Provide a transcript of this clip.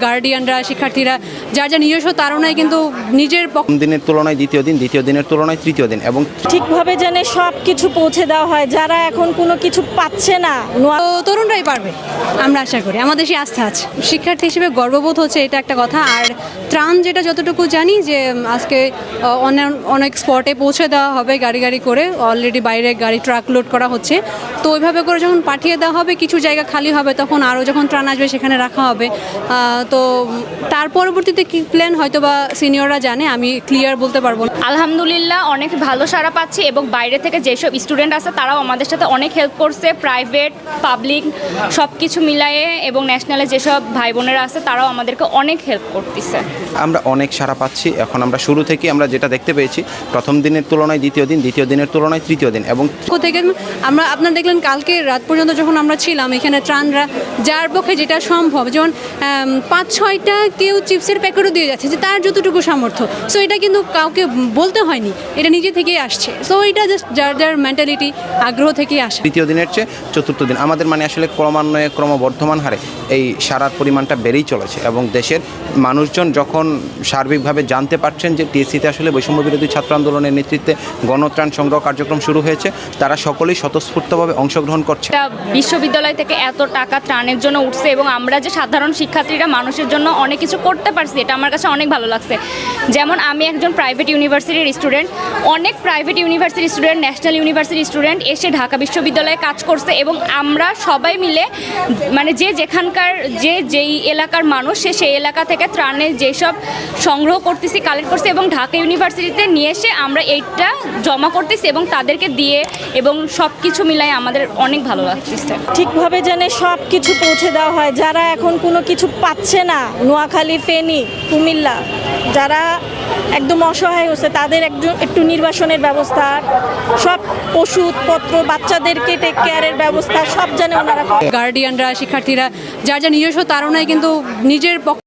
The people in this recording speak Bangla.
গার্ডিয়ানরা, শিক্ষার্থীরা যার যা নিজস্ব তাড়নায় কিন্তু নিজের দিনের তুলনায় দ্বিতীয় দিন, দ্বিতীয় দিনের তুলনায় তৃতীয় দিন এবং ঠিকভাবে যেন সব কিছু পৌঁছে দেওয়া হয়, যারা এখন কোনো কিছু পাচ্ছে না। তরুণরাই পারবে আমরা আশা করি, আমাদের সেই আস্থা আছে। শিক্ষার্থী হিসেবে গর্ববোধ হচ্ছে, এটা একটা কথা। আর ত্রাণ যেটা যতটুকু জানি যে আজকে অনেক স্পটে পৌঁছে দেওয়া হবে গাড়ি গাড়ি করে, অলরেডি বাইরে গাড়ি ট্রাক লোড করা হচ্ছে। তো ওইভাবে করে যখন পাঠিয়ে দেওয়া হবে, কিছু জায়গা খালি হবে, তখন আরও যখন ত্রাণ আসবে সেখানে রাখা হবে। তো তার পরবর্তীতে কী প্ল্যান হয়তো বা সিনিয়ররা জানে, আমি ক্লিয়ার বলতে পারবো না। আলহামদুলিল্লাহ অনেক ভালো সাড়া পাচ্ছি এবং বাইরে থেকে যেসব স্টুডেন্ট আছে তারাও আমাদের সাথে অনেক হেল্প করছে। প্রাইভেট, পাবলিক সব কিছু মিলায়ে এবং ন্যাশনালে যেসব ভাই বোনেরা আছে তারাও আমাদেরকে অনেক হেল্প করতেছে। আমরা অনেক সাড়া পাচ্ছি। এখন আমরা শুরু থেকে আমরা যেটা দেখতে পেয়েছি, প্রথম দিনের তুলনায় দ্বিতীয় দিন, দ্বিতীয় দিনের তুলনায় তৃতীয় দিন এবং থেকে আমরা আপনারা দেখলেন কালকে রাত পর্যন্ত যখন আমরা ছিলাম এখানে, ত্রাণরা যার পক্ষে যেটা সম্ভব, যেমন 5-6টা কেউ চিপসের প্যাকেটও দিয়ে যাচ্ছে, যে তার যতটুকু সামর্থ্য। সো এটা কিন্তু কাউকে বলতে হয়নি, এটা নিজে থেকেই আসছে। সো এটা জাস্ট যার যার মেন্টালিটি, আগ্রহ থেকেই আসে। তৃতীয় দিনের চেয়ে চতুর্থ দিন আমাদের আসলে ক্রমান্বয়ে ক্রমবর্ধমান হারে এই সারার পরিমাণটা বেড়েই চলেছে এবং দেশের মানুষজন যখন সার্বিকভাবে জানতে পারছেন যে টিএসসিতে আসলে বৈষম্য বিরোধী ছাত্র আন্দোলনের নেতৃত্বে গণত্রাণ সংগ্রহ কার্যক্রম শুরু হয়েছে, তারা সকলেই স্বতঃস্ফূর্তভাবে অংশগ্রহণ করছে। বিশ্ববিদ্যালয় থেকে এত টাকা ত্রাণের জন্য উঠছে এবং আমরা যে সাধারণ শিক্ষার্থীরা মানুষের জন্য অনেক কিছু করতে পারছি, এটা আমার কাছে অনেক ভালো লাগছে। যেমন আমি একজন প্রাইভেট ইউনিভার্সিটির স্টুডেন্ট, অনেক প্রাইভেট ইউনিভার্সিটির স্টুডেন্ট, ন্যাশনাল ইউনিভার্সিটির স্টুডেন্ট এসে ঢাকা বিশ্ববিদ্যালয়ে কাজ করছে এবং আমরা সবাই মিলে যে যেখানকার যেই এলাকার মানুষ, সেই এলাকা থেকে ত্রাণের যেসব সংগ্রহ করতেছি, কালেক্ট করছি এবং ঢাকা ইউনিভার্সিটিতে নিয়ে এসে আমরা এইটা জমা করতেছি এবং তাদেরকে দিয়ে এবং সব কিছু মিলাই আমাদের অনেক ভালো লাগতেছে। ঠিকভাবে যেন সব কিছু পৌঁছে দেওয়া হয়, যারা এখন কোনো কিছু পাচ্ছে না, নোয়াখালী, ফেনী, কুমিল্লা, যারা একদম অসহায় হচ্ছে, তাদের একটু নির্বাসনের ব্যবস্থা, সব ওষুধপত্র, বাচ্চাদেরকে টেক কেয়ারের ব্যবস্থা সব জানে ওনারা। গার্ডিয়ানরা, শিক্ষার্থীরা যার যা নিজস্ব তাড়নায় কিন্তু নিজের পক্ষ